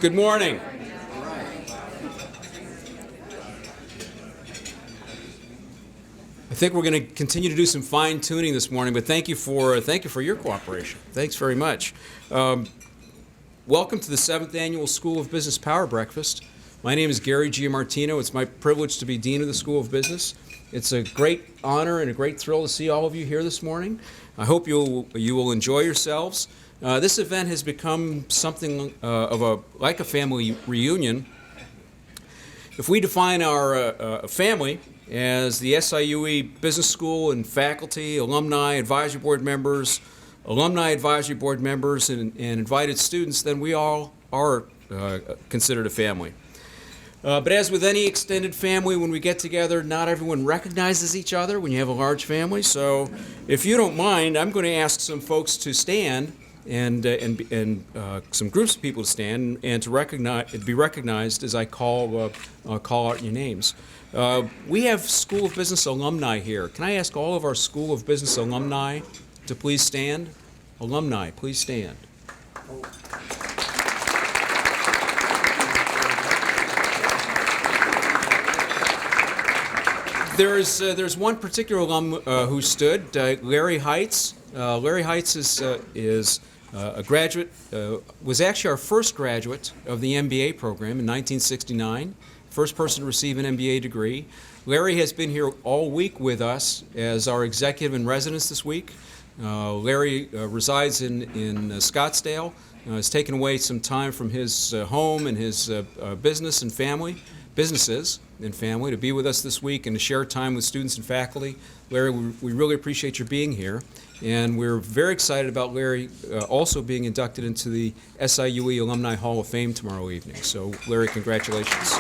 Good morning. I think we're going to continue to do some fine tuning this morning, but thank you for your cooperation. Thanks very much. Welcome to the 7th Annual School of Business Power Breakfast. My name is Gary Giamartino. It's my privilege to be Dean of the School of Business. It's a great honor and a great thrill to see all of you here this morning. I hope you will enjoy yourselves. This event has become something like a family reunion. If we define our family as the SIUE Business School and faculty, alumni, advisory board members, alumni advisory board members, and invited students, then we all are considered a family. But as with any extended family, when we get together, not everyone recognizes each other when you have a large family. So if you don't mind, I'm going to ask some folks to stand and some groups of people to stand and to be recognized as I call out your names. We have School of Business alumni here. Can I ask all of our School of Business alumni to please stand? Alumni, please stand. There's one particular alum who stood, Larry Heitz. Larry Heitz is a graduate, was actually our first graduate of the MBA program in 1969, first person to receive an MBA degree. Larry has been here all week with us as our executive in residence this week. Larry resides in Scottsdale, has taken away some time from his home and his businesses and family to be with us this week and to share time with students and faculty. Larry, we really appreciate your being here, and we're very excited about Larry also being inducted into the SIUE Alumni Hall of Fame tomorrow evening. So, Larry, congratulations.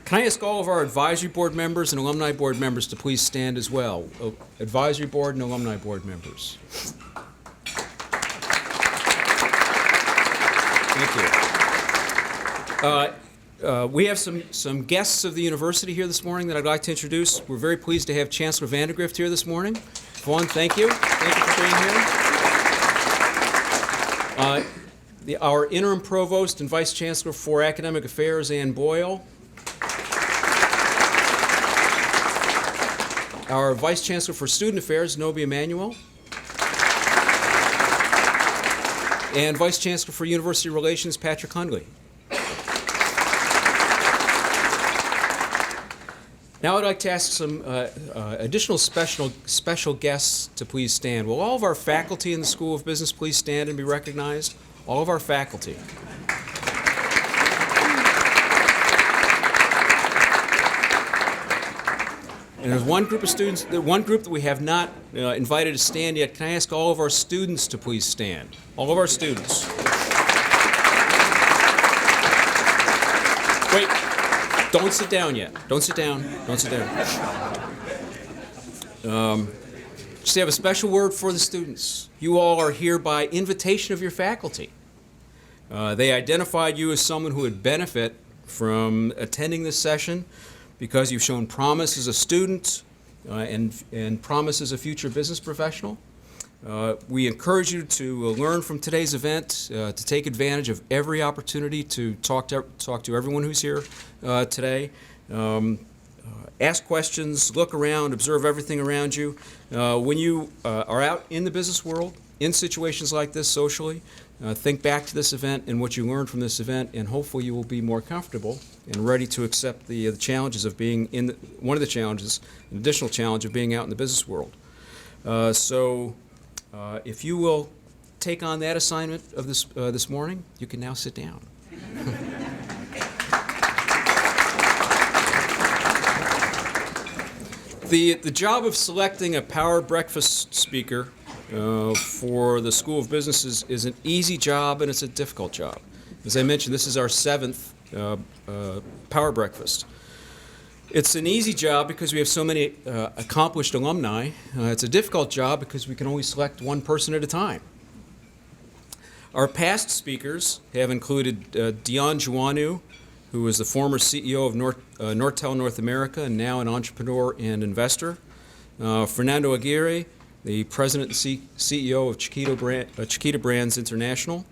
Can I ask all of our advisory board members and alumni board members to please stand as well? Advisory board and alumni board members. Thank you. We have some guests of the university here this morning that I'd like to introduce. We're very pleased to have Chancellor Vandegrift here this morning. Vaughn, thank you. Thank you for being here. Our interim provost and vice chancellor for academic affairs, Ann Boyle. Our vice chancellor for student affairs, Nobi Emanuel. And Vice Chancellor for University Relations, Patrick Hundley. Now I'd like to ask some additional special guests to please stand. Will all of our faculty in the School of Business please stand and be recognized? All of our faculty. And there's one group of students, one group that we have not invited to stand yet. Can I ask all of our students to please stand? All of our students. Wait, don't sit down yet. Don't sit down. Don't sit down. Just have a special word for the students. You all are here by invitation of your faculty. They identified you as someone who would benefit from attending this session because you've shown promise as a student and promise as a future business professional. We encourage you to learn from today's event, to take advantage of every opportunity to talk to everyone who's here today. Ask questions, look around, observe everything around you. When you are out in the business world, in situations like this socially, think back to this event and what you learned from this event, and hopefully you will be more comfortable and ready to accept the challenges of being in one of the challenges, an additional challenge of being out in the business world. So if you will take on that assignment of this morning, you can now sit down. The job of selecting a power breakfast speaker for the School of Business is an easy job and it's a difficult job. As I mentioned, this is our 7th power breakfast. It's an easy job because we have so many accomplished alumni. It's a difficult job because we can only select one person at a time. Our past speakers have included Dion Juanu, who was the former CEO of Nortel North America and now an entrepreneur and investor. Fernando Aguirre, the President and CEO of Chiquita Brands International.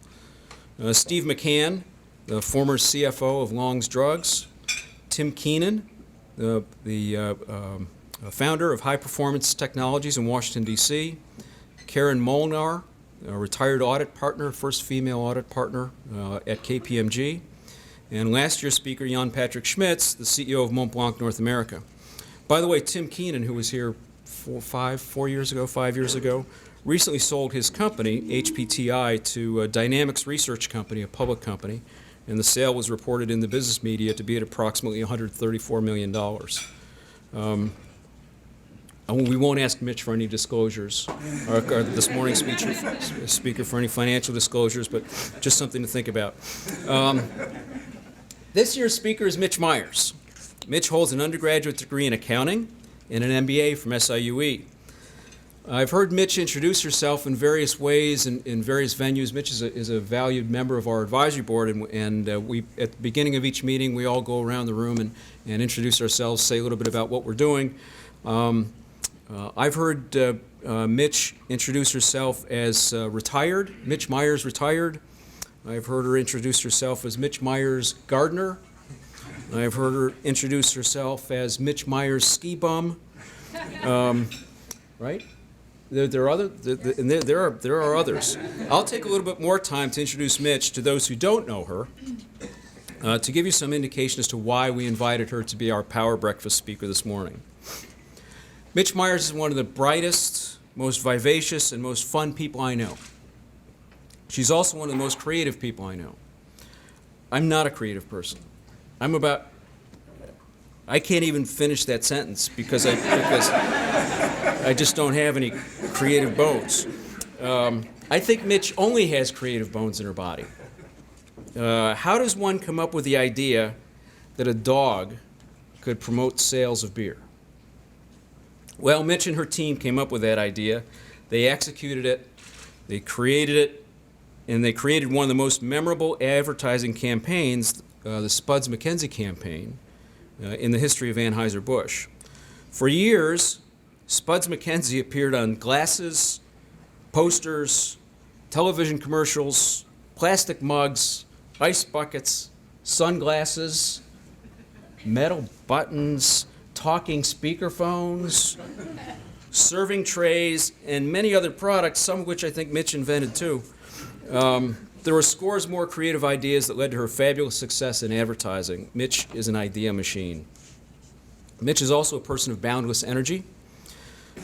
Steve McCann, the former CFO of Long's Drugs. Tim Keenan, the founder of High Performance Technologies in Washington, D.C. Karen Molnar, a retired audit partner, first female audit partner at KPMG. And last year's speaker, Jan Patrick Schmitz, the CEO of Montblanc North America. By the way, Tim Keenan, who was here 5 years ago, recently sold his company, HPTI, to Dynamics Research Company, a public company, and the sale was reported in the business media to be at approximately $134 million. We won't ask Mitch for any disclosures, or this morning's speaker for any financial disclosures, but just something to think about. This year's speaker is Mitch Meyers. Mitch holds an undergraduate degree in accounting and an MBA from SIUE. I've heard Mitch introduce herself in various ways in various venues. Mitch is a valued member of our advisory board, and we, at the beginning of each meeting, we all go around the room and introduce ourselves, say a little bit about what we're doing. I've heard Mitch introduce herself as retired, Mitch Meyers retired. I've heard her introduce herself as Mitch Meyers gardener. I've heard her introduce herself as Mitch Meyers ski bum. Right? There are others. I'll take a little bit more time to introduce Mitch to those who don't know her, to give you some indication as to why we invited her to be our Power Breakfast speaker this morning. Mitch Meyers is one of the brightest, most vivacious, and most fun people I know. She's also one of the most creative people I know. I'm not a creative person. I can't even finish that sentence because I just don't have any creative bones. I think Mitch only has creative bones in her body. How does one come up with the idea that a dog could promote sales of beer? Well, Mitch and her team came up with that idea. They executed it, they created it, and they created one of the most memorable advertising campaigns, the Spuds McKenzie campaign, in the history of Anheuser-Busch. For years, Spuds McKenzie appeared on glasses, posters, television commercials, plastic mugs, ice buckets, sunglasses, metal buttons, talking speakerphones, serving trays, and many other products, some of which I think Mitch invented too. There were scores more creative ideas that led to her fabulous success in advertising. Mitch is an idea machine. Mitch is also a person of boundless energy.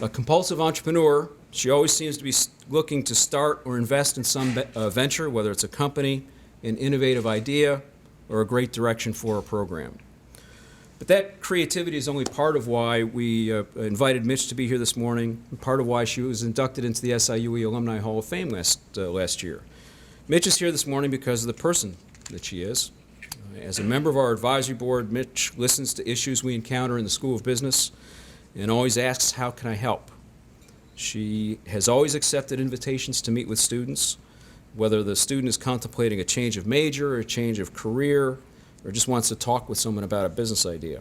A compulsive entrepreneur, she always seems to be looking to start or invest in some venture, whether it's a company, an innovative idea, or a great direction for a program. But that creativity is only part of why we invited Mitch to be here this morning, and part of why she was inducted into the SIUE Alumni Hall of Fame last year. Mitch is here this morning because of the person that she is. As a member of our advisory board, Mitch listens to issues we encounter in the School of Business and always asks, how can I help? She has always accepted invitations to meet with students, whether the student is contemplating a change of major or a change of career, or just wants to talk with someone about a business idea.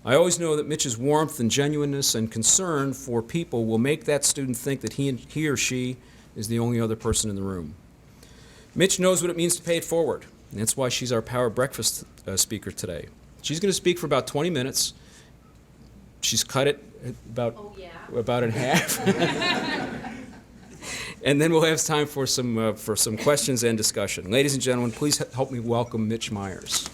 I always know that Mitch's warmth and genuineness and concern for people will make that student think that he or she is the only other person in the room. Mitch knows what it means to pay it forward, and that's why she's our Power Breakfast speaker today. She's going to speak for about 20 minutes. She's cut it about in half. And then we'll have time for some questions and discussion. Ladies and gentlemen, please help me welcome Mitch Meyers.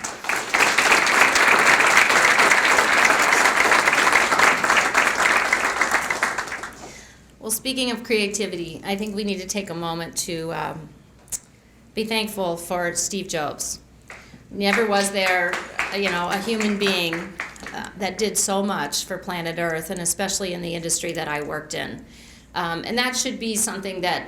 Well, speaking of creativity, I think we need to take a moment to be thankful for Steve Jobs. Never was there, a human being that did so much for planet Earth, and especially in the industry that I worked in. And that should be something that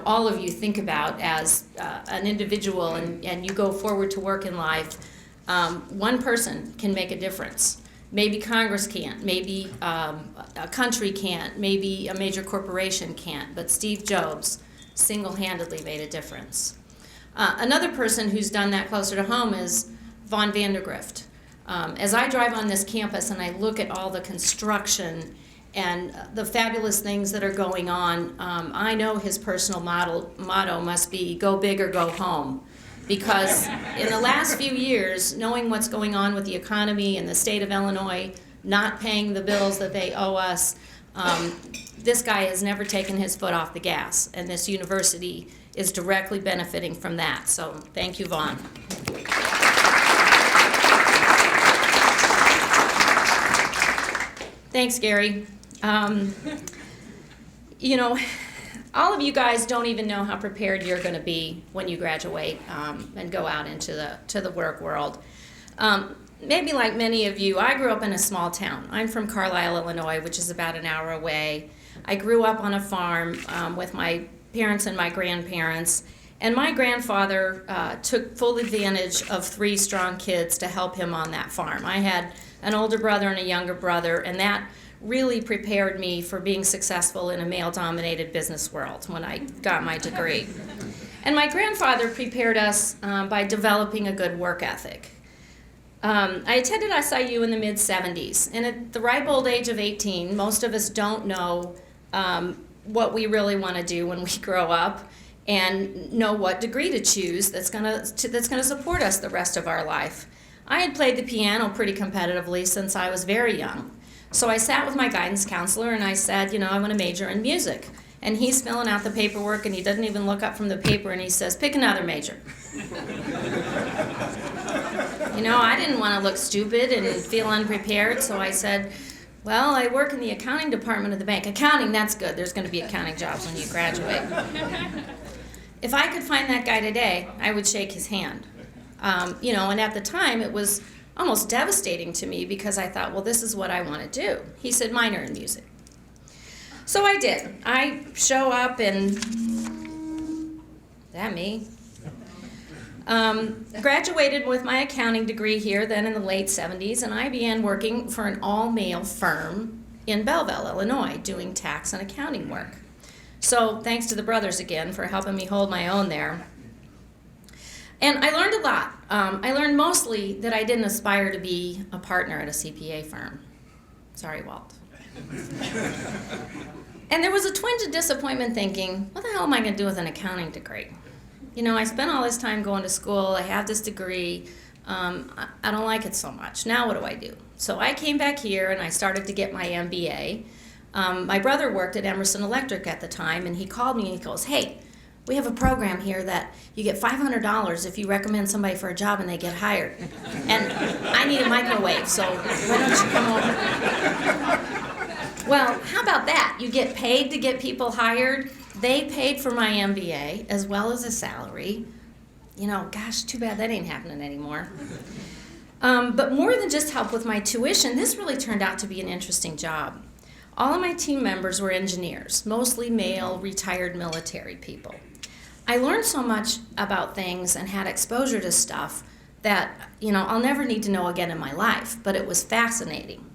all of you think about as an individual, and you go forward to work in life. One person can make a difference. Maybe Congress can't, maybe a country can't, maybe a major corporation can't, but Steve Jobs single-handedly made a difference. Another person who's done that closer to home is Von Vandergrift. As I drive on this campus and I look at all the construction and the fabulous things that are going on. I know his personal motto must be go big or go home, because in the last few years, knowing what's going on with the economy and the state of Illinois not paying the bills that they owe us, this guy has never taken his foot off the gas, and this university is directly benefiting from that. So thank you, Vaughn. Thanks, Gary. You know, all of you guys don't even know how prepared you're going to be when you graduate and go out into the work world. Maybe like many of you, I grew up in a small town. I'm from Carlisle, Illinois, which is about an hour away. I grew up on a farm with my parents and my grandparents, and my grandfather took full advantage of 3 strong kids to help him on that farm. I had an older brother and a younger brother, and that really prepared me for being successful in a male-dominated business world when I got my degree. And my grandfather prepared us by developing a good work ethic. I attended SIU in the mid-'70s, and at the ripe old age of 18, most of us don't know what we really want to do when we grow up and know what degree to choose that's gonna support us the rest of our life. I had played the piano pretty competitively since I was very young. So I sat with my guidance counselor and I said, you know, I want to major in music. And he's filling out the paperwork and he doesn't even look up from the paper and he says, pick another major. You know, I didn't want to look stupid and feel unprepared, so I said, well, I work in the accounting department of the bank. Accounting, that's good. There's going to be accounting jobs when you graduate. If I could find that guy today, I would shake his hand. You know, and at the time, it was almost devastating to me because I thought, well, this is what I want to do. He said, minor in music. So I did. I show up and, that me? Graduated with my accounting degree here then in the late 70s, and I began working for an all-male firm in Belleville, Illinois, doing tax and accounting work. So thanks to the brothers again for helping me hold my own there. And I learned a lot. I learned mostly that I didn't aspire to be a partner at a CPA firm. Sorry, Walt. And there was a twinge of disappointment thinking, what the hell am I going to do with an accounting degree? You know, I spent all this time going to school, I have this degree, I don't like it so much. Now what do I do? So I came back here and I started to get my MBA. My brother worked at Emerson Electric at the time, and he called me and he goes, hey, we have a program here that you get $500 if you recommend somebody for a job and they get hired. And I need a microwave, so why don't you come over? Well, how about that? You get paid to get people hired. They paid for my MBA as well as a salary. You know, gosh, too bad that ain't happening anymore. But more than just help with my tuition, this really turned out to be an interesting job. All of my team members were engineers, mostly male, retired military people. I learned so much about things and had exposure to stuff that, you know, I'll never need to know again in my life, but it was fascinating.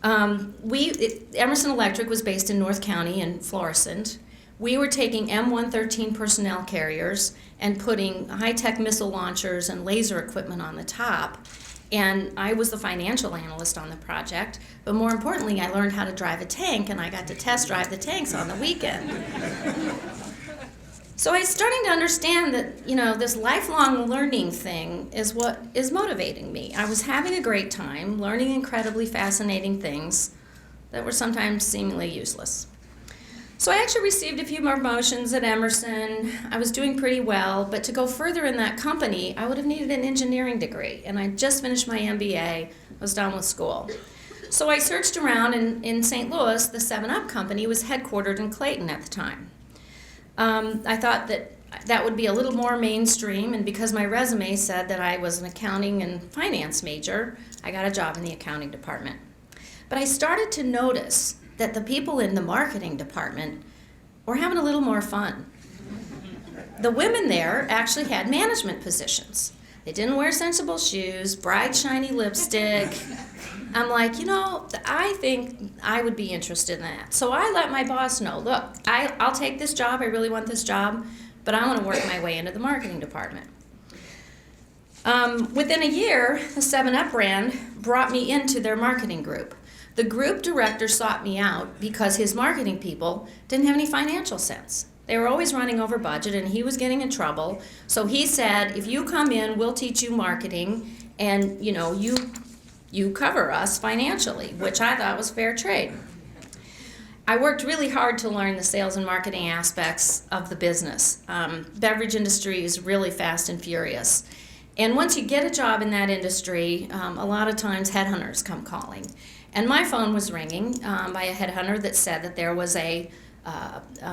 Emerson Electric was based in North County in Florissant. We were taking M113 personnel carriers and putting high-tech missile launchers and laser equipment on the top. And I was the financial analyst on the project. But more importantly, I learned how to drive a tank, and I got to test drive the tanks on the weekend. So I was starting to understand that, you know, this lifelong learning thing is what is motivating me. I was having a great time, learning incredibly fascinating things that were sometimes seemingly useless. So I actually received a few more promotions at Emerson. I was doing pretty well, but to go further in that company, I would have needed an engineering degree, and I just finished my MBA, was done with school. So I searched around, and in St. Louis, the 7-Up company was headquartered in Clayton at the time. I thought that would be a little more mainstream, and because my resume said that I was an accounting and finance major, I got a job in the accounting department. But I started to notice that the people in the marketing department were having a little more fun. The women there actually had management positions. They didn't wear sensible shoes, bright, shiny lipstick. I'm like, you know, I think I would be interested in that. So I let my boss know, look, I'll take this job, I really want this job, but I want to work my way into the marketing department. Within a year, the 7-Up brand brought me into their marketing group. The group director sought me out because his marketing people didn't have any financial sense. They were always running over budget, and he was getting in trouble. So he said, if you come in, we'll teach you marketing, and you cover us financially, which I thought was fair trade. I worked really hard to learn the sales and marketing aspects of the business. Beverage industry is really fast and furious. And once you get a job in that industry, a lot of times headhunters come calling. And my phone was ringing by a headhunter that said that there was a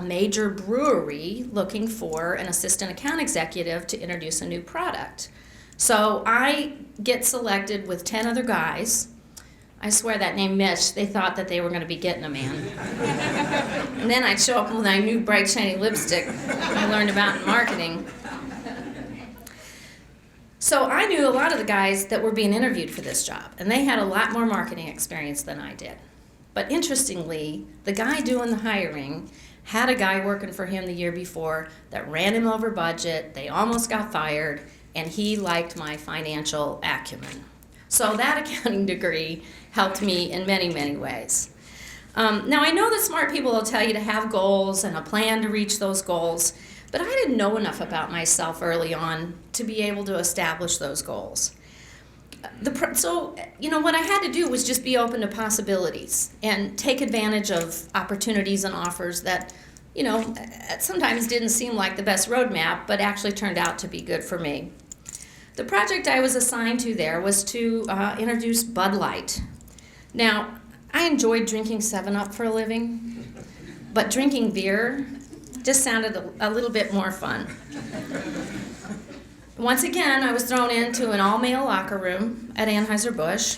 major brewery looking for an assistant account executive to introduce a new product. So I get selected with 10 other guys. I swear that name Mitch, they thought that they were going to be getting a man. And then I'd show up with my new bright shiny lipstick I learned about in marketing. So I knew a lot of the guys that were being interviewed for this job, and they had a lot more marketing experience than I did. But interestingly, the guy doing the hiring had a guy working for him the year before that ran him over budget, they almost got fired, and he liked my financial acumen. So that accounting degree helped me in many, many ways. Now I know that smart people will tell you to have goals and a plan to reach those goals, but I didn't know enough about myself early on to be able to establish those goals. So, what I had to do was just be open to possibilities and take advantage of opportunities and offers that, sometimes didn't seem like the best roadmap, but actually turned out to be good for me. The project I was assigned to there was to introduce Bud Light. Now, I enjoyed drinking 7-Up for a living, but drinking beer just sounded a little bit more fun. Once again, I was thrown into an all-male locker room at Anheuser-Busch,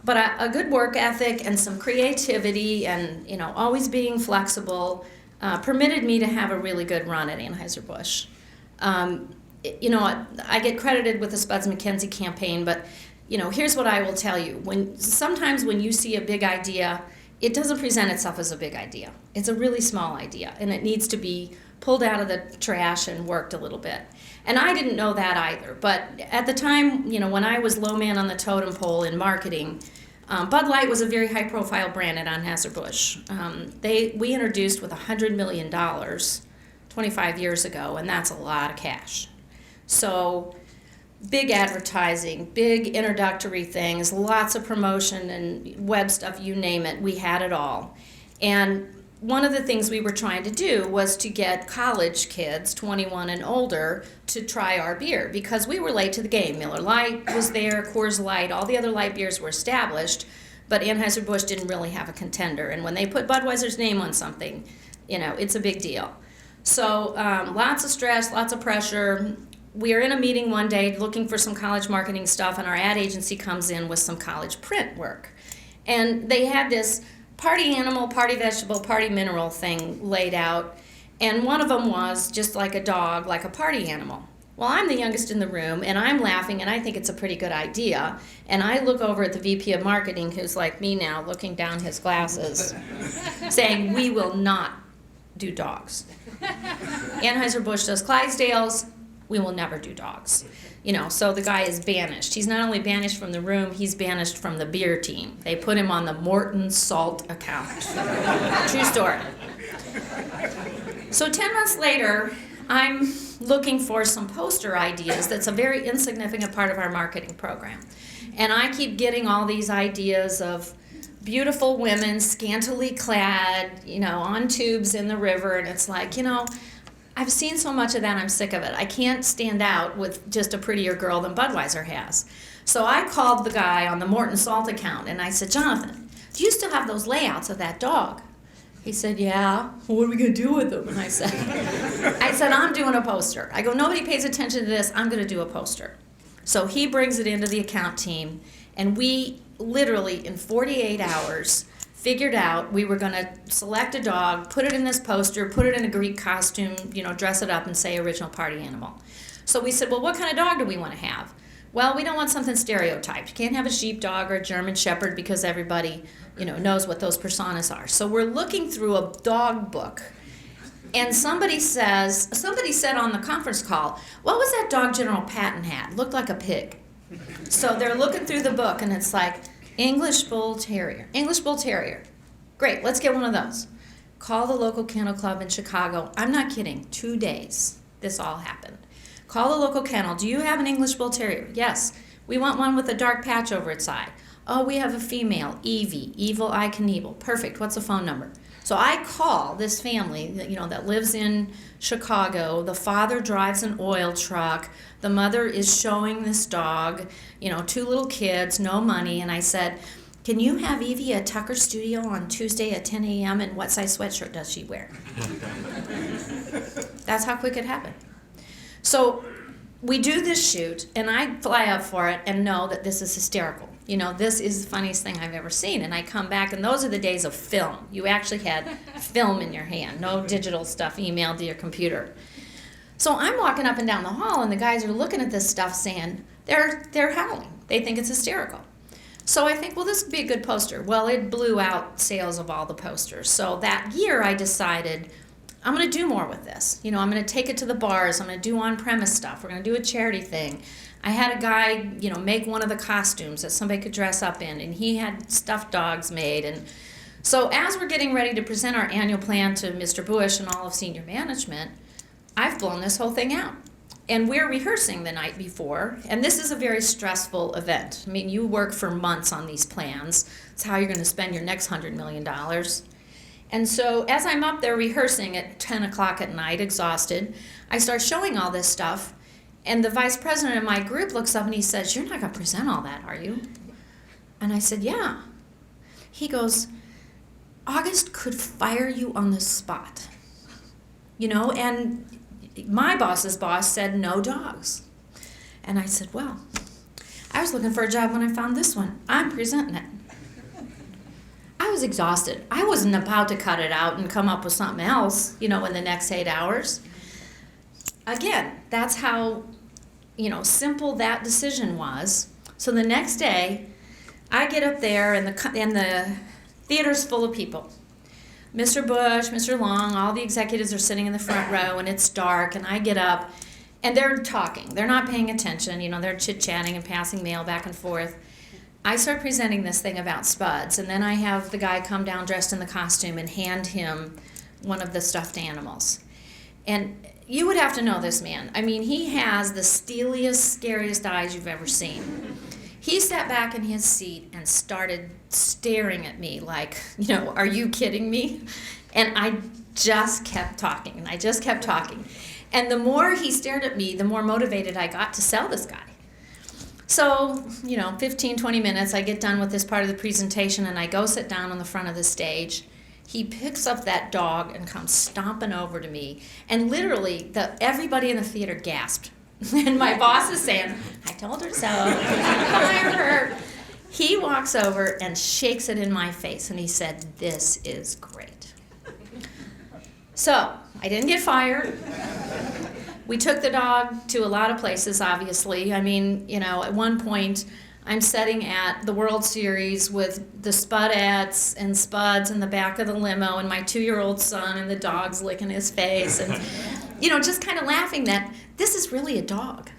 but a good work ethic and some creativity and, always being flexible permitted me to have a really good run at Anheuser-Busch. I get credited with the Spuds McKenzie campaign, but, here's what I will tell you. Sometimes when you see a big idea, it doesn't present itself as a big idea. It's a really small idea, and it needs to be pulled out of the trash and worked a little bit. And I didn't know that either, but at the time, when I was low man on the totem pole in marketing, Bud Light was a very high-profile brand at Anheuser-Busch. We introduced with $100 million 25 years ago, and that's a lot of cash. So big advertising, big introductory things, lots of promotion and web stuff, you name it, we had it all. And one of the things we were trying to do was to get college kids, 21 and older, to try our beer because we were late to the game. Miller Lite was there, Coors Light, all the other light beers were established, but Anheuser-Busch didn't really have a contender. And when they put Budweiser's name on something, it's a big deal. So lots of stress, lots of pressure. We are in a meeting one day looking for some college marketing stuff, and our ad agency comes in with some college print work. And they had this party animal, party vegetable, party mineral thing laid out, and one of them was just like a dog, like a party animal. Well, I'm the youngest in the room, and I'm laughing, and I think it's a pretty good idea. And I look over at the VP of Marketing, who's like me now, looking down his glasses, saying, we will not do dogs. Anheuser-Busch does Clydesdales. We will never do dogs. So the guy is banished. He's not only banished from the room, he's banished from the beer team. They put him on the Morton Salt account. True story. So 10 months later, I'm looking for some poster ideas. That's a very insignificant part of our marketing program. And I keep getting all these ideas of beautiful women, scantily clad, on tubes in the river, and it's like, I've seen so much of that, I'm sick of it. I can't stand out with just a prettier girl than Budweiser has. So I called the guy on the Morton Salt account, and I said, Jonathan, do you still have those layouts of that dog? He said, yeah. Well, what are we going to do with them? And I said, I'm doing a poster. I go, nobody pays attention to this. I'm going to do a poster. So he brings it into the account team, and we literally, in 48 hours, figured out we were going to select a dog, put it in this poster, put it in a Greek costume, dress it up and say original party animal. So we said, well, what kind of dog do we want to have? Well, we don't want something stereotyped. You can't have a sheepdog or a German shepherd because everybody, knows what those personas are. So we're looking through a dog book, and somebody said on the conference call, what was that dog General Patton had? Looked like a pig. So they're looking through the book, and it's like, English Bull Terrier. English Bull Terrier. Great, let's get one of those. Call the local kennel club in Chicago. I'm not kidding, 2 days this all happened. Call the local kennel. Do you have an English Bull Terrier? Yes. We want one with a dark patch over its eye. Oh, we have a female, Evie, Evil Eye Knievel. Perfect, what's the phone number? So I call this family that lives in Chicago. The father drives an oil truck. The mother is showing this dog, 2 little kids, no money. And I said, can you have Evie at Tucker Studio on Tuesday at 10 a.m. and what size sweatshirt does she wear? That's how quick it happened. So we do this shoot, and I fly up for it and know that this is hysterical. This is the funniest thing I've ever seen. And I come back, and those are the days of film. You actually had film in your hand, no digital stuff emailed to your computer. So I'm walking up and down the hall, and the guys are looking at this stuff saying, they're howling. They think it's hysterical. So I think, well, this would be a good poster. Well, it blew out sales of all the posters. So that year I decided, I'm going to do more with this. I'm going to take it to the bars. I'm going to do on-premise stuff. We're going to do a charity thing. I had a guy, make one of the costumes that somebody could dress up in, and he had stuffed dogs made. And so as we're getting ready to present our annual plan to Mr. Bush and all of senior management, I've blown this whole thing out. And we're rehearsing the night before, and this is a very stressful event. I mean, you work for months on these plans. It's how you're going to spend your next $100 million. And so as I'm up there rehearsing at 10 o'clock at night, exhausted, I start showing all this stuff, and the vice president of my group looks up and he says, you're not going to present all that, are you? And I said, yeah. He goes, August could fire you on the spot. And my boss's boss said, no dogs. And I said, well, I was looking for a job when I found this one. I'm presenting it. I was exhausted. I wasn't about to cut it out and come up with something else, in the next 8 hours. Again, that's how, simple that decision was. So the next day, I get up there and the theater's full of people. Mr. Bush, Mr. Long, all the executives are sitting in the front row, and it's dark, and I get up, and they're talking. They're not paying attention. They're chit-chatting and passing mail back and forth. I start presenting this thing about Spuds, and then I have the guy come down dressed in the costume and hand him one of the stuffed animals. And you would have to know this man. I mean, he has the steeliest, scariest eyes you've ever seen. He sat back in his seat and started staring at me like, are you kidding me? And I just kept talking, and I just kept talking. And the more he stared at me, the more motivated I got to sell this guy. So, 15, 20 minutes, I get done with this part of the presentation, and I go sit down on the front of the stage. He picks up that dog and comes stomping over to me, and literally, everybody in the theater gasped. And my boss is saying, I told her so, fire her. He walks over and shakes it in my face, and he said, this is great. So, I didn't get fired. We took the dog to a lot of places, obviously. I mean, at one point, I'm sitting at the World Series with the Spudettes and Spuds in the back of the limo, and my 2-year-old son, and the dog's licking his face, and, just kind of laughing that this is really a dog.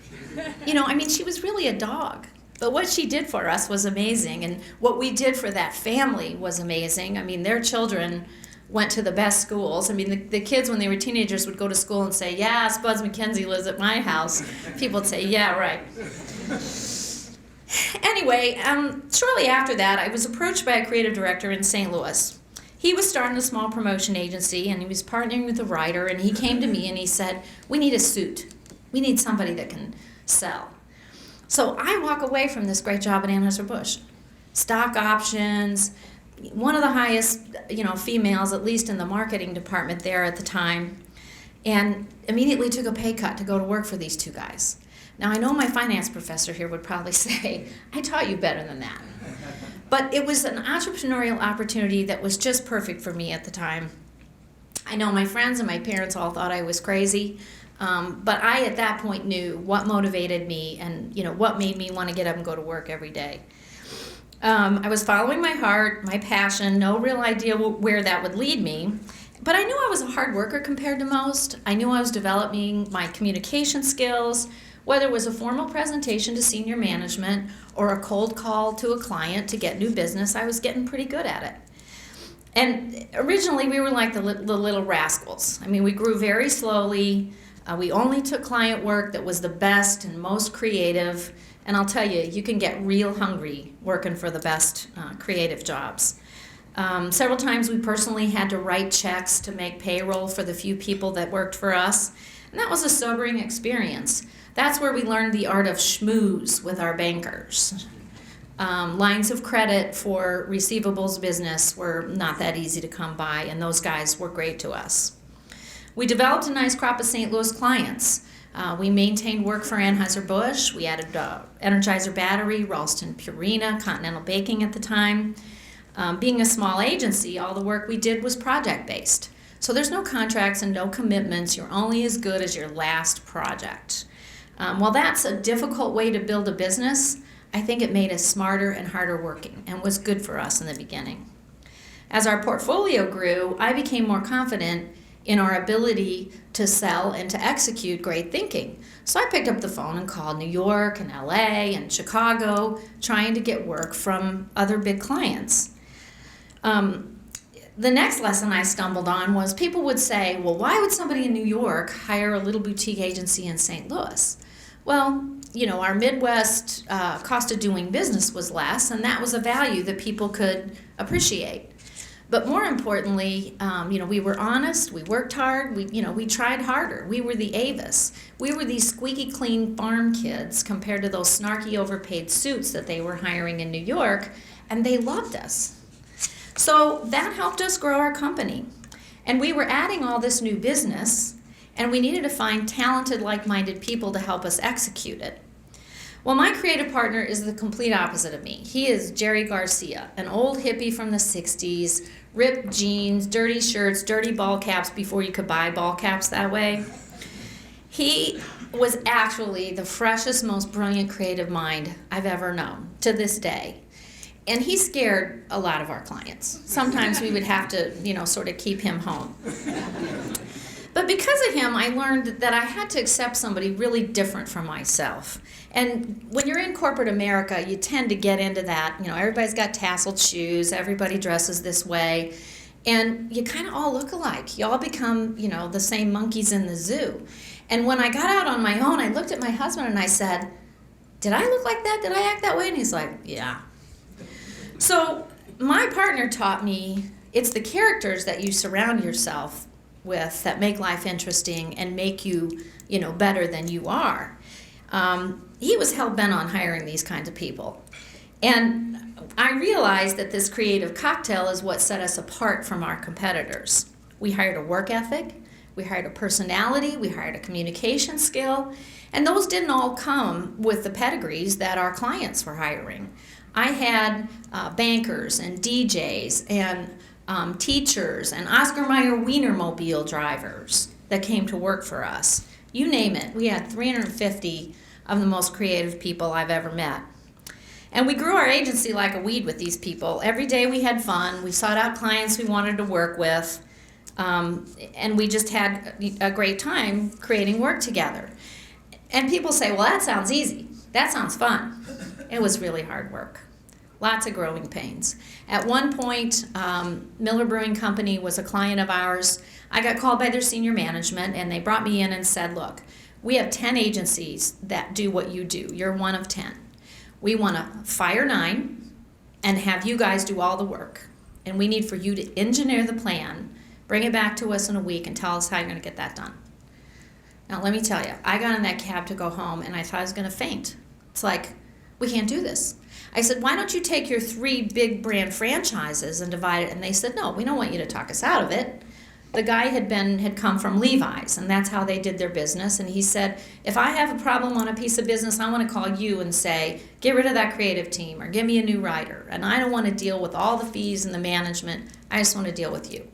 She was really a dog. But what she did for us was amazing, and what we did for that family was amazing. I mean, their children went to the best schools. I mean, the kids, when they were teenagers, would go to school and say, yeah, Spuds McKenzie lives at my house. People would say, yeah, right. Anyway, shortly after that, I was approached by a creative director in St. Louis. He was starting a small promotion agency, and he was partnering with a writer, and he came to me and he said, we need a suit. We need somebody that can sell. So I walk away from this great job at Anheuser-Busch. Stock options, one of the highest, females, at least in the marketing department there at the time, and immediately took a pay cut to go to work for these 2 guys. Now, I know my finance professor here would probably say, I taught you better than that. But it was an entrepreneurial opportunity that was just perfect for me at the time. I know my friends and my parents all thought I was crazy, but I, at that point, knew what motivated me and, what made me want to get up and go to work every day. I was following my heart, my passion, no real idea where that would lead me. But I knew I was a hard worker compared to most. I knew I was developing my communication skills. Whether it was a formal presentation to senior management or a cold call to a client to get new business, I was getting pretty good at it. And originally we were like the little rascals. I mean, we grew very slowly. We only took client work that was the best and most creative. And I'll tell you, you can get real hungry working for the best creative jobs. Several times we personally had to write checks to make payroll for the few people that worked for us. And that was a sobering experience. That's where we learned the art of schmooze with our bankers. Lines of credit for receivables business were not that easy to come by, and those guys were great to us. We developed a nice crop of St. Louis clients. We maintained work for Anheuser-Busch. We added Energizer Battery, Ralston Purina, Continental Baking at the time. Being a small agency, all the work we did was project-based. So there's no contracts and no commitments. You're only as good as your last project. While that's a difficult way to build a business, I think it made us smarter and harder working and was good for us in the beginning. As our portfolio grew, I became more confident in our ability to sell and to execute great thinking. So I picked up the phone and called New York and LA and Chicago, trying to get work from other big clients. The next lesson I stumbled on was people would say, well, why would somebody in New York hire a little boutique agency in St. Louis? Well, you know, our Midwest cost of doing business was less, and that was a value that people could appreciate. But more importantly, you know, we were honest, we worked hard, we tried harder. We were the Avis. We were these squeaky clean farm kids compared to those snarky overpaid suits that they were hiring in New York, and they loved us. So that helped us grow our company. And we were adding all this new business, and we needed to find talented, like-minded people to help us execute it. Well, my creative partner is the complete opposite of me. He is Jerry Garcia, an old hippie from the 60s, ripped jeans, dirty shirts, dirty ball caps before you could buy ball caps that way. He was actually the freshest, most brilliant creative mind I've ever known to this day. And he scared a lot of our clients. Sometimes we would have to, you know, sort of keep him home. But because of him, I learned that I had to accept somebody really different from myself. And when you're in corporate America, you tend to get into that. You know, everybody's got tasseled shoes, everybody dresses this way, and you kind of all look alike. You all become, you know, the same monkeys in the zoo. And when I got out on my own, I looked at my husband and I said, did I look like that? Did I act that way? And he's like, yeah. So my partner taught me it's the characters that you surround yourself with that make life interesting and make you, you know, better than you are. He was hell-bent on hiring these kinds of people. And I realized that this creative cocktail is what set us apart from our competitors. We hired a work ethic, we hired a personality, we hired a communication skill, and those didn't all come with the pedigrees that our clients were hiring. I had bankers and DJs and teachers and Oscar Mayer Wienermobile drivers that came to work for us. You name it. We had 350 of the most creative people I've ever met. And we grew our agency like a weed with these people. Every day we had fun. We sought out clients we wanted to work with. And we just had a great time creating work together. And people say, well, that sounds easy. That sounds fun. It was really hard work. Lots of growing pains. At one point, Miller Brewing Company was a client of ours. I got called by their senior management, and they brought me in and said, look, we have 10 agencies that do what you do. You're one of 10. We want to fire 9 and have you guys do all the work. And we need for you to engineer the plan, bring it back to us in a week, and tell us how you're going to get that done. Now, let me tell you, I got in that cab to go home, and I thought I was going to faint. It's like, we can't do this. I said, why don't you take your 3 big brand franchises and divide it? And they said, no, we don't want you to talk us out of it. The guy had come from Levi's, and that's how they did their business. And he said, if I have a problem on a piece of business, I want to call you and say, get rid of that creative team or give me a new writer. And I don't want to deal with all the fees and the management. I just want to deal with you.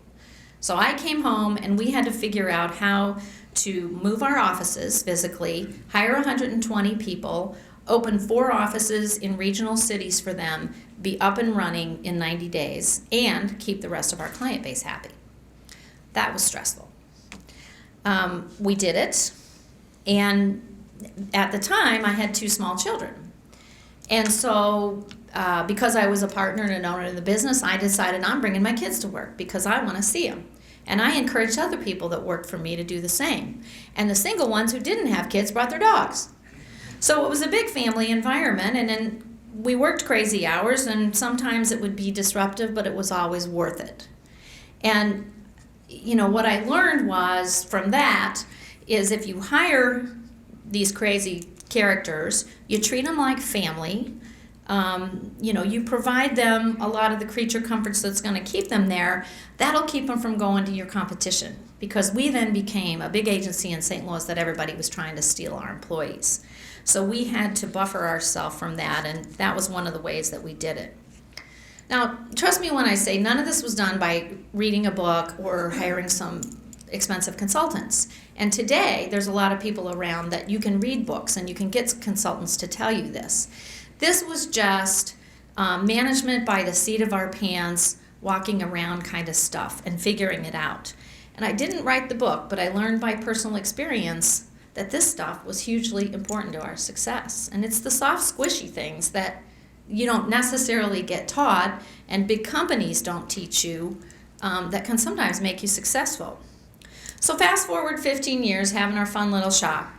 So I came home, and we had to figure out how to move our offices physically, hire 120 people, open 4 offices in regional cities for them, be up and running in 90 days, and keep the rest of our client base happy. That was stressful. We did it, and at the time, I had 2 small children. And so, because I was a partner and an owner in the business, I decided I'm bringing my kids to work because I want to see them. And I encouraged other people that worked for me to do the same. And the single ones who didn't have kids brought their dogs. So it was a big family environment, and then we worked crazy hours, and sometimes it would be disruptive, but it was always worth it. And, you know, what I learned was from that is if you hire these crazy characters, you treat them like family. You know, you provide them a lot of the creature comforts that's going to keep them there. That'll keep them from going to your competition, because we then became a big agency in St. Louis that everybody was trying to steal our employees. So we had to buffer ourselves from that, and that was one of the ways that we did it. Now, trust me when I say none of this was done by reading a book or hiring some expensive consultants. And today, there's a lot of people around that you can read books and you can get consultants to tell you this. This was just management by the seat of our pants, walking around kind of stuff and figuring it out. And I didn't write the book, but I learned by personal experience that this stuff was hugely important to our success. And it's the soft, squishy things that you don't necessarily get taught, and big companies don't teach you, that can sometimes make you successful. So fast forward 15 years, having our fun little shop.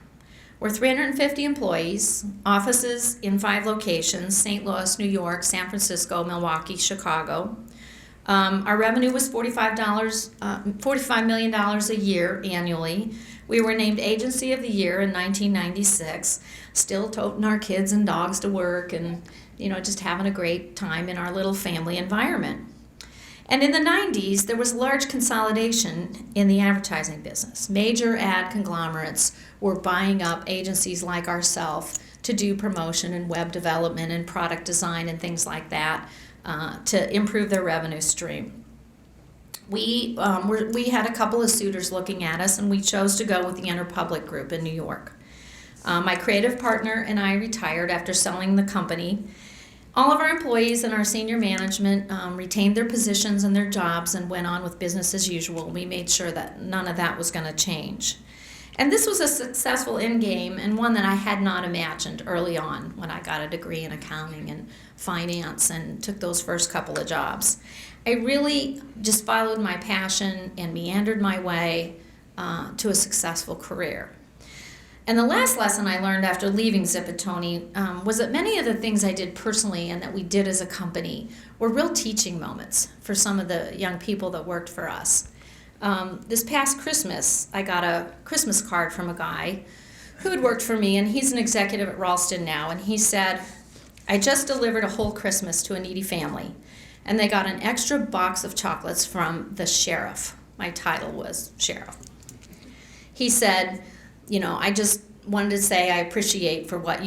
We're 350 employees, offices in 5 locations: St. Louis, New York, San Francisco, Milwaukee, Chicago. Our revenue was $45 million a year annually. We were named Agency of the Year in 1996, still toting our kids and dogs to work and, you know, just having a great time in our little family environment. And in the 90s, there was large consolidation in the advertising business. Major ad conglomerates were buying up agencies like ourselves to do promotion and web development and product design and things like that to improve their revenue stream. We had a couple of suitors looking at us, and we chose to go with the Interpublic Group in New York. My creative partner and I retired after selling the company. All of our employees and our senior management retained their positions and their jobs and went on with business as usual. We made sure that none of that was going to change. And this was a successful end game, and one that I had not imagined early on when I got a degree in accounting and finance and took those first couple of jobs. I really just followed my passion and meandered my way to a successful career. And the last lesson I learned after leaving Zipatoni was that many of the things I did personally and that we did as a company were real teaching moments for some of the young people that worked for us. This past Christmas, I got a Christmas card from a guy who had worked for me, and he's an executive at Ralston now, and he said, "I just delivered a whole Christmas to a needy family, and they got an extra box of chocolates from the sheriff." My title was sheriff. He said, "You know, I just wanted to say I appreciate what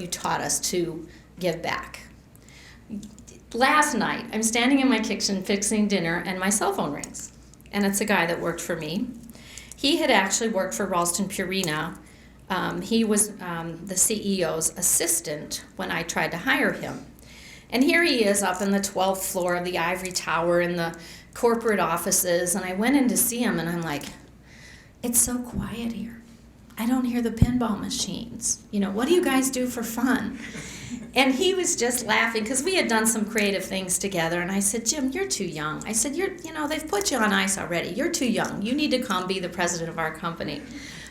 you taught us to give back." Last night, I'm standing in my kitchen fixing dinner, and my cell phone rings, and it's a guy that worked for me. He had actually worked for Ralston Purina. He was the CEO's assistant when I tried to hire him. And here he is up in the 12th floor of the ivory tower in the corporate offices, and I went in to see him, and I'm like, "It's so quiet here. I don't hear the pinball machines. You know, what do you guys do for fun?" And he was just laughing because we had done some creative things together. And I said, "Jim, you're too young." I said, they've put you on ice already. You're too young. You need to come be the president of our company."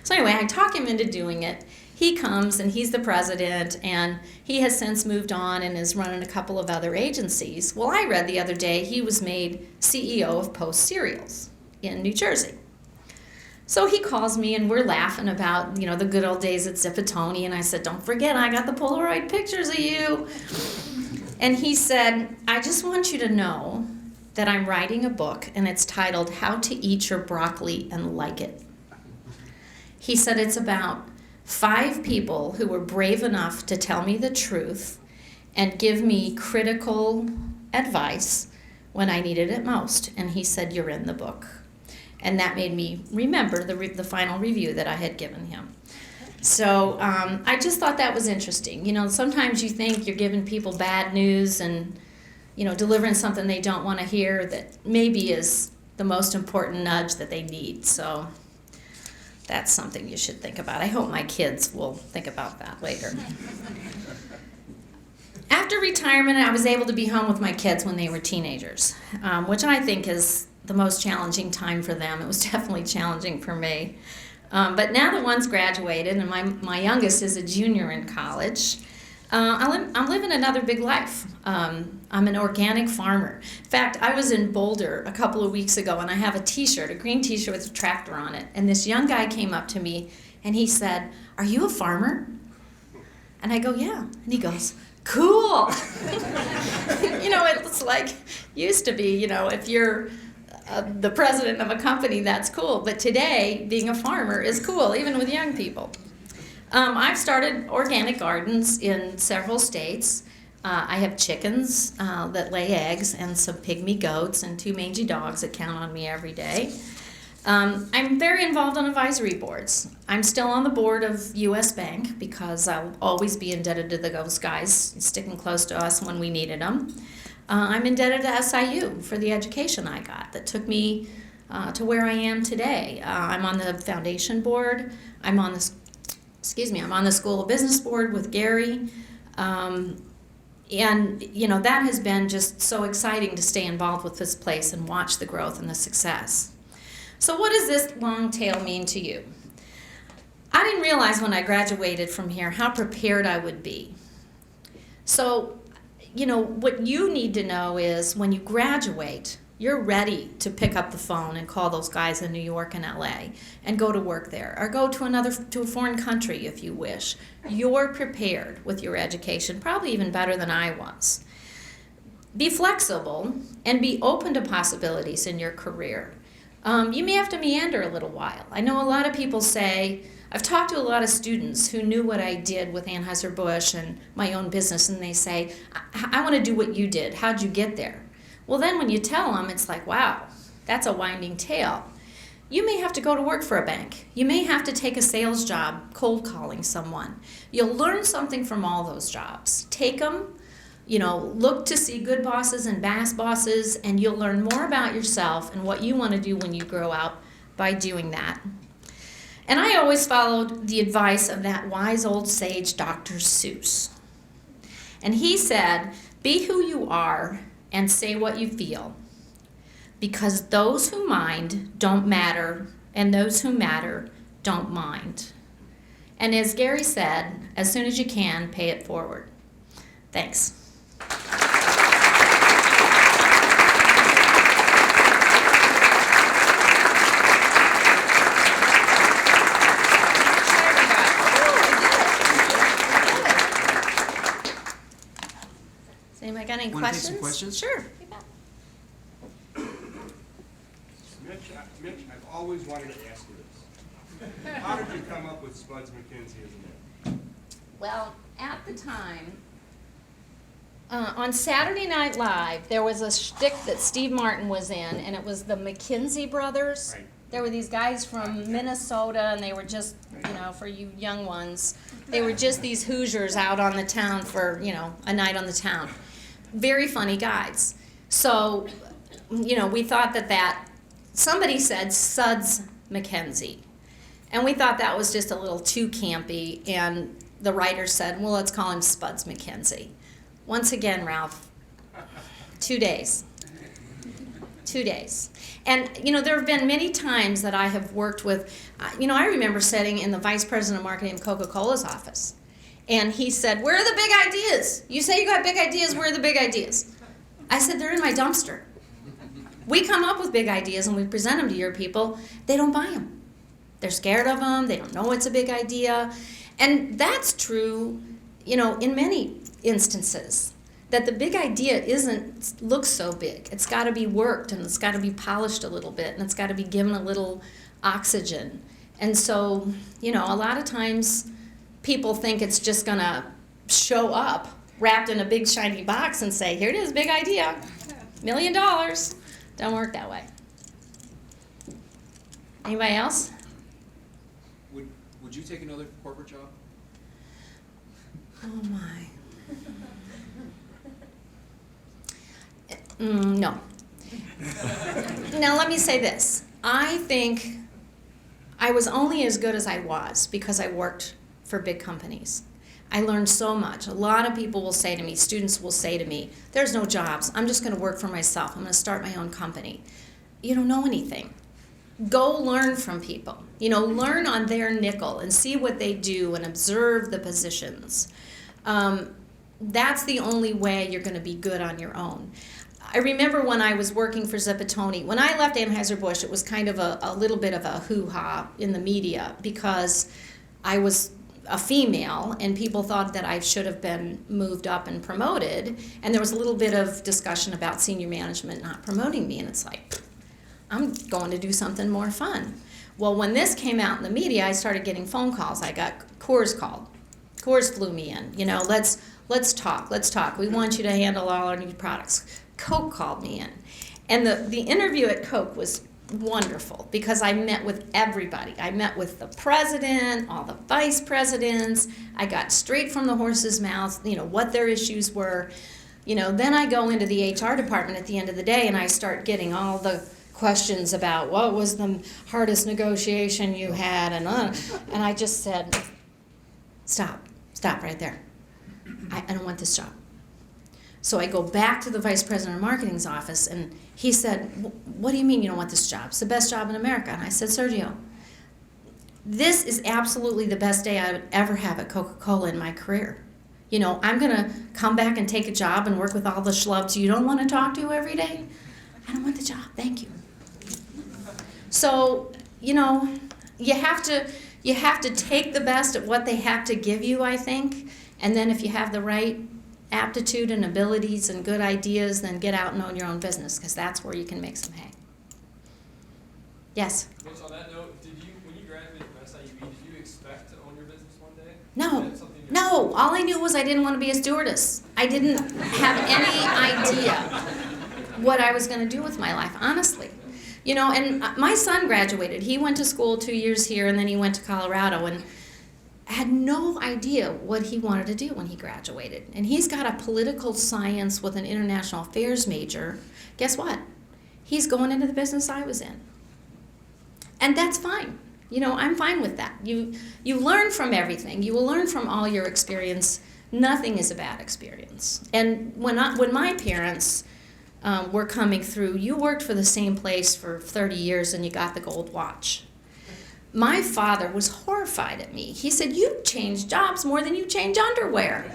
So anyway, I talk him into doing it. He comes, and he's the president, and he has since moved on and is running a couple of other agencies. Well, I read the other day he was made CEO of Post Cereals in New Jersey. So he calls me, and we're laughing about, the good old days at Zipatoni, and I said, "Don't forget, I got the Polaroid pictures of you." And he said, "I just want you to know that I'm writing a book, and it's titled How to Eat Your Broccoli and Like It." He said it's about 5 people who were brave enough to tell me the truth and give me critical advice when I needed it most. And he said, "You're in the book." And that made me remember the final review that I had given him. So I just thought that was interesting. Sometimes you think you're giving people bad news and, delivering something they don't want to hear that maybe is the most important nudge that they need. So That's something you should think about. I hope my kids will think about that later. After retirement, I was able to be home with my kids when they were teenagers, which I think is the most challenging time for them. It was definitely challenging for me. But now the one's graduated, and my youngest is a junior in college. I'm living another big life. I'm an organic farmer. In fact, I was in Boulder a couple of weeks ago, and I have a t-shirt, a green t-shirt with a tractor on it. And this young guy came up to me, and he said, "Are you a farmer?" And I go, "Yeah." And he goes, "Cool." It's like, used to be, if you're the president of a company, that's cool. But today, being a farmer is cool, even with young people. I've started organic gardens in several states. I have chickens that lay eggs and some pygmy goats and 2 mangy dogs that count on me every day. I'm very involved on advisory boards. I'm still on the board of U.S. Bank because I'll always be indebted to those guys sticking close to us when we needed them. I'm indebted to SIU for the education I got that took me to where I am today. I'm on the foundation board. I'm on the School of Business board with Gary. That has been just so exciting to stay involved with this place and watch the growth and the success. So what does this long tail mean to you? I didn't realize when I graduated from here how prepared I would be. So, what you need to know is when you graduate, you're ready to pick up the phone and call those guys in New York and LA and go to work there, or go to a foreign country if you wish. You're prepared with your education, probably even better than I was. Be flexible and be open to possibilities in your career. You may have to meander a little while. I know a lot of people say, I've talked to a lot of students who knew what I did with Anheuser-Busch and my own business, and they say, I want to do what you did. How'd you get there? Well, then when you tell them, it's like, wow, that's a winding tale. You may have to go to work for a bank. You may have to take a sales job cold calling someone. You'll learn something from all those jobs. Take them, look to see good bosses and bad bosses, and you'll learn more about yourself and what you want to do when you grow up by doing that. And I always followed the advice of that wise old sage, Dr. Seuss. And he said, be who you are and say what you feel, because those who mind don't matter, and those who matter don't mind. And as Gary said, as soon as you can, pay it forward. Thanks. Has anybody got any questions? Take some questions? Sure. Mitch, I've always wanted to ask you this. How did you come up with Spuds McKenzie as a name? Well, at the time, on Saturday Night Live, there was a shtick that Steve Martin was in, and it was the McKenzie brothers. Right. There were these guys from Minnesota, and they were just, for you young ones, they were just these Hoosiers out on the town for, a night on the town. Very funny guys. So, we thought that somebody said Spuds McKenzie. And we thought that was just a little too campy, and the writer said, well, let's call him Spuds McKenzie. Once again, Ralph, 2 days. 2 days. And, there have been many times that I have worked with, I remember sitting in the vice president of marketing of Coca-Cola's office. And he said, where are the big ideas? You say you got big ideas, where are the big ideas? I said, they're in my dumpster. We come up with big ideas and we present them to your people. They don't buy them. They're scared of them. They don't know it's a big idea. And that's true, in many instances. That the big idea looks so big. It's got to be worked, and it's got to be polished a little bit, and it's got to be given a little oxygen. And so, a lot of times people think it's just going to show up wrapped in a big shiny box and say, here it is, big idea, $1 million. Don't work that way. Anybody else? Would you take another corporate job? Oh my. No. Now let me say this. I think I was only as good as I was because I worked for big companies. I learned so much. A lot of people will say to me, students will say to me, there's no jobs. I'm just going to work for myself. I'm going to start my own company. You don't know anything. Go learn from people. Learn on their nickel and see what they do and observe the positions. That's the only way you're going to be good on your own. I remember when I was working for Zipatoni, when I left Anheuser-Busch, it was kind of a little bit of a hoo-ha in the media because I was a female and people thought that I should have been moved up and promoted, and there was a little bit of discussion about senior management not promoting me, and it's like, I'm going to do something more fun. Well, when this came out in the media, I started getting phone calls. I got Coors called. Coors flew me in. Let's talk. We want you to handle all our new products. Coke called me in. And the interview at Coke was wonderful because I met with everybody. I met with the president, all the vice presidents. I got straight from the horse's mouth, what their issues were. Then I go into the HR department at the end of the day and I start getting all the questions about what was the hardest negotiation you had, and I just said, stop right there. I don't want this job. So I go back to the vice president of marketing's office, and he said, what do you mean you don't want this job? It's the best job in America. And I said, Sergio, this is absolutely the best day I would ever have at Coca-Cola in my career. I'm going to come back and take a job and work with all the schlubs you don't want to talk to every day. I don't want the job. Thank you. So, you have to take the best at what they have to give you, I think. And then if you have the right aptitude and abilities and good ideas, then get out and own your own business, because that's where you can make some hay. Yes? Mitch, on that note, when you graduated from SIUE, did you expect to own your business one day? No. All I knew was I didn't want to be a stewardess. I didn't have any idea what I was going to do with my life, honestly. And my son graduated. He went to school 2 years here, and then he went to Colorado, and had no idea what he wanted to do when he graduated. And he's got a political science with an international affairs major. Guess what? He's going into the business I was in. And that's fine. I'm fine with that. You learn from everything. You will learn from all your experience. Nothing is a bad experience. And when my parents were coming through, you worked for the same place for 30 years and you got the gold watch. My father was horrified at me. He said, you change jobs more than you change underwear.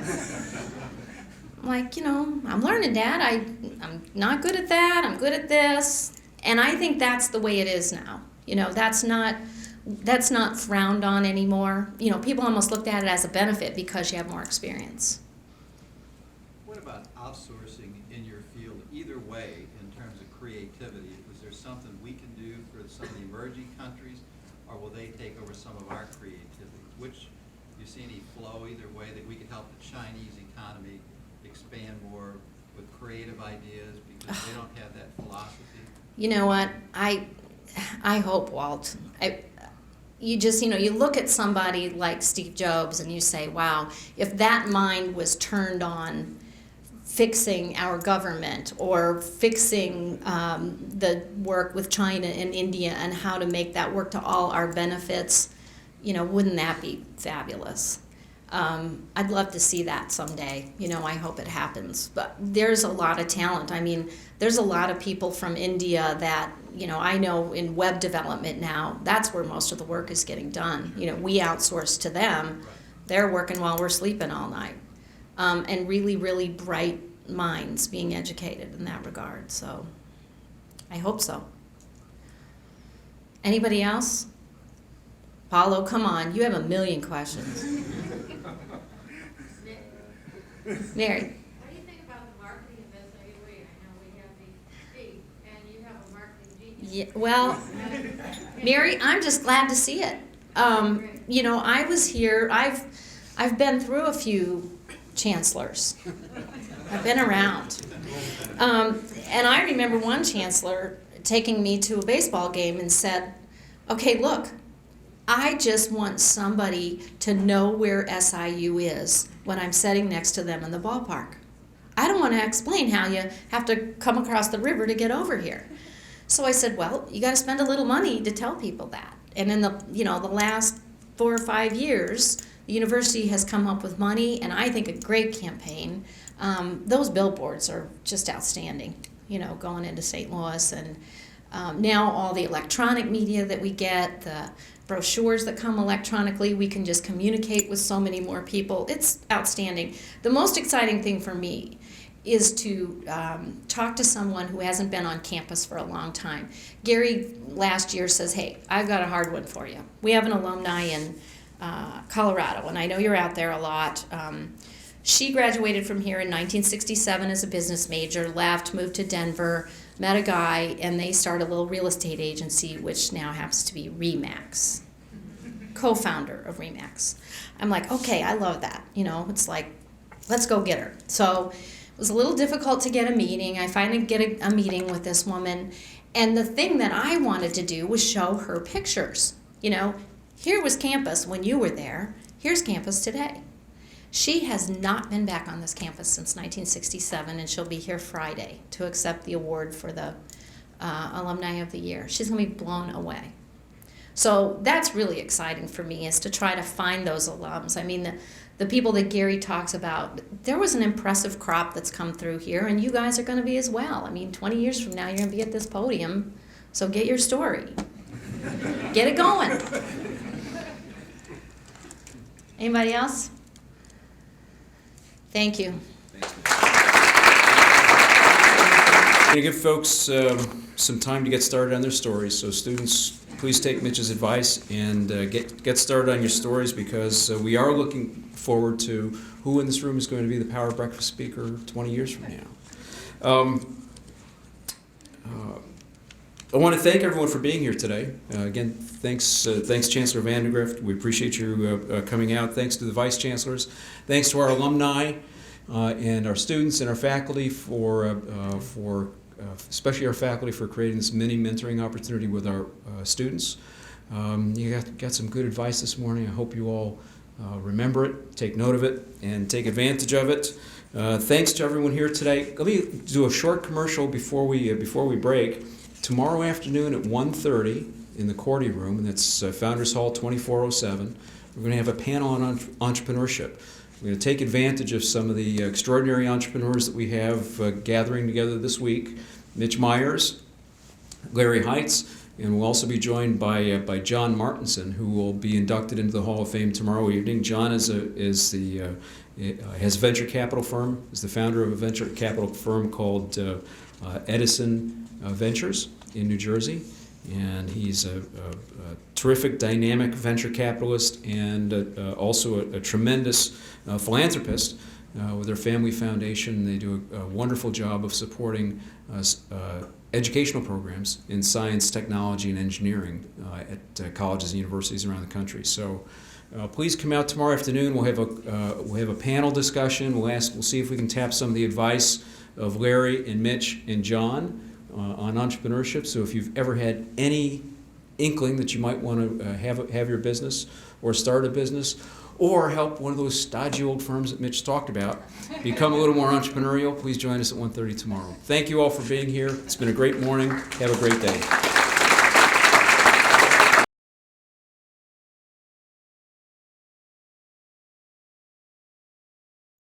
I'm like, I'm learning, Dad. I'm not good at that. I'm good at this. And I think that's the way it is now. That's not frowned on anymore. People almost looked at it as a benefit because you have more experience. What about outsourcing in your field, either way, in terms of creativity? Was there something we can do for some of the emerging countries, or will they take over some of our creativity? Do you see any flow either way that we could help the Chinese economy expand more with creative ideas because they don't have that philosophy? You know what? I hope, Walt. You look at somebody like Steve Jobs and you say, wow, if that mind was turned on fixing our government or fixing the work with China and India and how to make that work to all our benefits, wouldn't that be fabulous? I'd love to see that someday. I hope it happens. But there's a lot of talent. There's a lot of people from India that, I know in web development now, that's where most of the work is getting done. We outsource to them. They're working while we're sleeping all night. And really, really bright minds being educated in that regard. So I hope so. Anybody else? Paulo, come on. You have a million questions. Mary. What do you think about the marketing of SIUE? I know we have the fee, and you have a marketing genius. Yeah, well, Mary, I'm just glad to see it. I was here. I've been through a few chancellors. I've been around. And I remember one chancellor taking me to a baseball game and said, okay, look, I just want somebody to know where SIU is when I'm sitting next to them in the ballpark. I don't want to explain how you have to come across the river to get over here. So I said, well, you got to spend a little money to tell people that. And in the, you know, the last 4 or 5 years, the university has come up with money, and I think a great campaign. Those billboards are just outstanding, you know, going into St. Louis, and now all the electronic media that we get, the brochures that come electronically, we can just communicate with so many more people. It's outstanding. The most exciting thing for me is to talk to someone who hasn't been on campus for a long time. Gary last year says, hey, I've got a hard one for you. We have an alumni in Colorado, and I know you're out there a lot. She graduated from here in 1967 as a business major, left, moved to Denver, met a guy, and they started a little real estate agency, which now happens to be RE/MAX, co-founder of RE/MAX. I'm like, okay, I love that. You know, it's like, let's go get her. So it was a little difficult to get a meeting. I finally get a meeting with this woman, and the thing that I wanted to do was show her pictures. You know, here was campus when you were there. Here's campus today. She has not been back on this campus since 1967, and she'll be here Friday to accept the award for the Alumni of the Year. She's going to be blown away. So that's really exciting for me, is to try to find those alums. I mean, the people that Gary talks about, there was an impressive crop that's come through here, and you guys are going to be as well. I mean, 20 years from now, you're going to be at this podium, so get your story. Get it going. Anybody else? Thank you. I'm going to give folks some time to get started on their stories. So students, please take Mitch's advice and get started on your stories, because we are looking forward to who in this room is going to be the Power Breakfast speaker 20 years from now. I want to thank everyone for being here today. Again, thanks Chancellor Vandegrift. We appreciate you coming out. Thanks to the Vice Chancellors. Thanks to our alumni and our students and our faculty especially our faculty, for creating this mini mentoring opportunity with our students. You got some good advice this morning. I hope you all remember it, take note of it, and take advantage of it. Thanks to everyone here today. Let me do a short commercial before we break. Tomorrow afternoon at 1:30 in the Cordy Room, and that's Founders Hall 2407, we're going to have a panel on entrepreneurship. We're going to take advantage of some of the extraordinary entrepreneurs that we have gathering together this week. Mitch Meyers, Larry Heitz, and we'll also be joined by John Martinson, who will be inducted into the Hall of Fame tomorrow evening. John has a venture capital firm, is the founder of a venture capital firm called Edison Ventures in New Jersey, and he's a terrific, dynamic venture capitalist, and also a tremendous philanthropist with their family foundation. They do a wonderful job of supporting educational programs in science, technology, and engineering at colleges and universities around the country. So please come out tomorrow afternoon. We'll have a panel discussion. We'll see if we can tap some of the advice of Larry and Mitch and John on entrepreneurship. So if you've ever had any inkling that you might want to have your business or start a business, or help one of those stodgy old firms that Mitch talked about become a little more entrepreneurial, please join us at 1:30 tomorrow. Thank you all for being here. It's been a great morning. Have a great day.